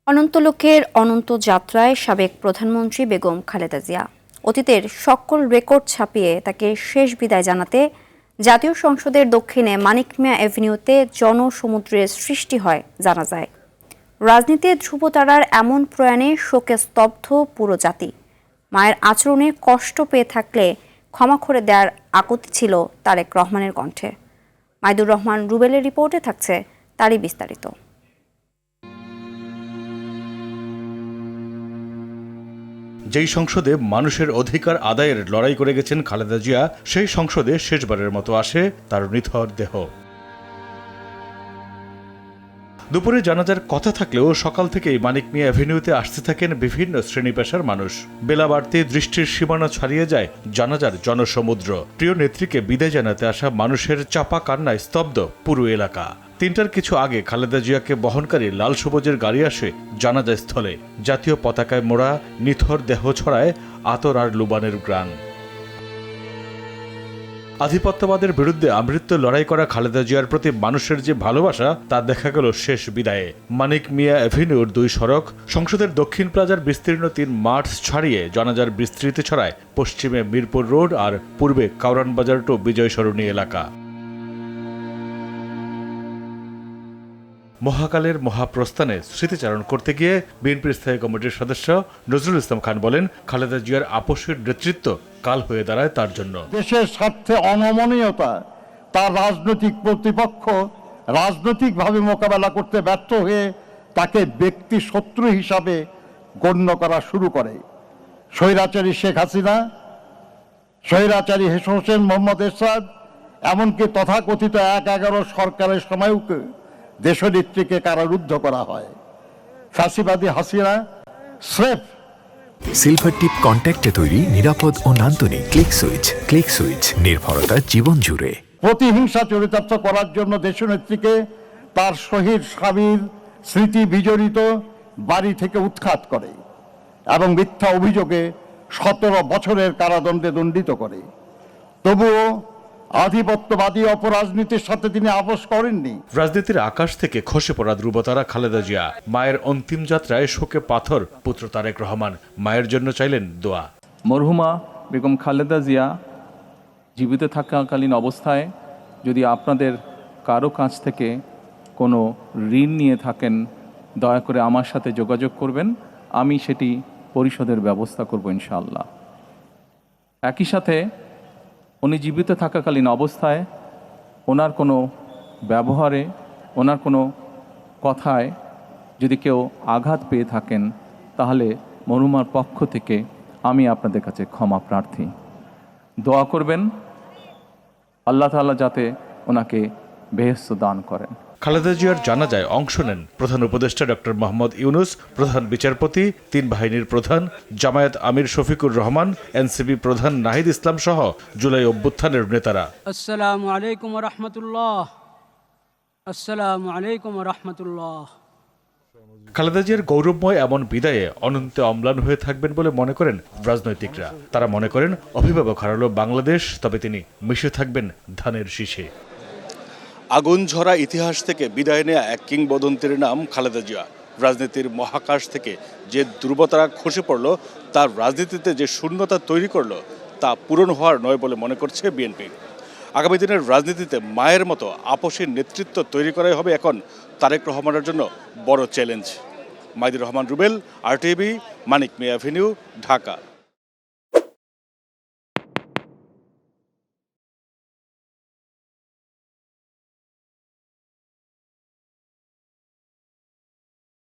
অনন্ত লোকের অনন্ত যাত্রায় সাবেক প্রধানমন্ত্রী বেগম খালেদা জিয়া অতীতের সকল রেকর্ড ছাপিয়ে তাকে শেষ বিদায় জানাতে জাতীয় সংসদের দক্ষিণে মানিক মিয়া এভিনিউতে জনসমুদ্রের সৃষ্টি হয় জানা যায়। রাজনীতির ধ্রুবতারার এমন প্রয়াণে শোকে স্তব্ধ পুরো জাতি। মায়ের আচরণে কষ্ট পেয়ে থাকলে ক্ষমা করে দেওয়ার আকুতি ছিল তারেক রহমানের কণ্ঠে। মাইদুর রহমান রুবেলের রিপোর্টে থাকছে তারই বিস্তারিত। যেই সংসদে মানুষের অধিকার আদায়ের লড়াই করে গেছেন খালেদা জিয়া, সেই সংসদে শেষবারের মতো আসে তার নিথর দেহ। দুপুরে জানাজার কথা থাকলেও সকাল থেকেই মানিক মিয়া অ্যাভিনিউতে আসতে থাকেন বিভিন্ন শ্রেণী পেশার মানুষ। বেলা বাড়তে দৃষ্টির সীমানা ছাড়িয়ে যায় জানাজার জনসমুদ্র। প্রিয় নেত্রীকে বিদায় জানাতে আসা মানুষের চাপা কান্নায় স্তব্ধ পুরো এলাকা। ৩টার কিছু আগে খালেদা জিয়াকে বহনকারী লাল সবুজের গাড়ি আসে জানাজা স্থলে। জাতীয় পতাকায় মোড়া নিথর দেহ ছড়ায় আতর আর লুবানের গ্রান। আধিপত্যবাদের বিরুদ্ধে আমৃত্যু লড়াই করা খালেদা জিয়ার প্রতি মানুষের যে ভালোবাসা তা দেখা গেল শেষ বিদায়ে। মানিক মিয়া অ্যাভিনিউর ২ সড়ক, সংসদের দক্ষিণ প্লাজার বিস্তীর্ণ ৩ মাঠ ছাড়িয়ে জানাজার বিস্তৃতি ছড়ায় পশ্চিমে মিরপুর রোড আর পূর্বে কাউরান বাজার টু বিজয় সরণি এলাকা। মহাকালের মহাপ্রস্থানে স্মৃতিচারণ করতে গিয়ে বিএনপির স্থায়ী কমিটির সদস্য নজরুল ইসলাম খান বলেন, খালেদা জিয়ার আপসের নেতৃত্ব কাল হয়ে দাঁড়ায় তার জন্য। দেশের স্বার্থে অনমনীয়তা তার রাজনৈতিক প্রতিপক্ষ রাজনৈতিকভাবে মোকাবেলা করতে ব্যর্থ হয়ে তাকে ব্যক্তি শত্রু হিসাবে গণ্য করা শুরু করে। স্বৈরাচারী শেখ হাসিনা, স্বৈরাচারী হোসেন মোহাম্মদ এরশাদ, এমনকি তথাকথিত ১/১১ সরকারের সময়ও দেশনেত্রীকে কারারুদ্ধ করা হয়। ফাঁসিবাদী হাসিনা স্রেফ সিলভার টিপ কন্ট্যাক্টে তৈরি নিরাপদ ও নান্দনিক ক্লিক সুইচ নির্ভরতা জীবন জুড়ে। প্রতিহিংসা চরিতার্থ করার জন্য দেশনেত্রীকে তার শহীদ স্বামীর স্মৃতি বিজড়িত বাড়ি থেকে উৎখাত করে এবং মিথ্যা অভিযোগে ১৭ বছরের কারাদণ্ডে দণ্ডিত করে। তবুও আধিপত্যবাদী অপরাজনীতির সাথে তিনি আপোস করেননি। রাজনীতির আকাশ থেকে খসে পড়া ধ্রুবতারা খালেদা জিয়া। মায়ের অন্তিম যাত্রায় শোকে পাথর পুত্র তারেক রহমান। মায়ের জন্য চাইলেন দোয়া। মরহুমা বেগম খালেদা জিয়া জীবিত থাকাকালীন অবস্থায় যদি আপনাদের কারো কাছ থেকে কোনো ঋণ নিয়ে থাকেন, দয়া করে আমার সাথে যোগাযোগ করবেন, আমি সেটি পরিশোধের ব্যবস্থা করব ইনশাআল্লাহ। একই সাথে উনি জীবিত থাকাকালীন অবস্থায় ওনার কোনো ব্যবহারে, ওনার কোনো কথায় যদি কেউ আঘাত পেয়ে থাকেন, তাহলে মরহুমার পক্ষ থেকে আমি আপনাদের কাছে ক্ষমা প্রার্থী। দোয়া করবেন আল্লাহ তাআলা যাতে ওনাকে বেহেশত দান করেন। খালেদা জিয়ার জানাজায় অংশ নেন প্রধান উপদেষ্টা ডক্টর মোহাম্মদ ইউনুস, প্রধান বিচারপতি, ৩ বাহিনীর প্রধান, জামায়াত আমির শফিকুর রহমান, এনসিপি প্রধান নাহিদ ইসলাম সহ জুলাই অভ্যুত্থানের নেতারা। আসসালামু আলাইকুম ওয়া রাহমাতুল্লাহ। আসসালামু আলাইকুম ওয়া রাহমাতুল্লাহ। খালেদা জিয়ার গৌরবময় এমন বিদায়ে অনন্তে অম্লান হয়ে থাকবেন বলে মনে করেন রাজনৈতিকরা। তারা মনে করেন অভিভাবক হারালো বাংলাদেশ, তবে তিনি মিশে থাকবেন ধানের শীষে। আগুন ঝরা ইতিহাস থেকে বিদায় নেয়া এক কিংবদন্তির নাম খালেদা জিয়া। রাজনীতির মহাকাশ থেকে যে ধ্রুবতারা খসে পড়ল, তার রাজনীতিতে যে শূন্যতা তৈরি করলো, তা পূরণ হওয়ার নয় বলে মনে করছে বিএনপি। আগামী দিনের রাজনীতিতে মায়ের মতো আপসের নেতৃত্ব তৈরি করাই হবে এখন তারেক রহমানের জন্য বড় চ্যালেঞ্জ। মাইদুর রহমান রুবেল, RTV, মানিক মিয়া অ্যাভিনিউ, ঢাকা।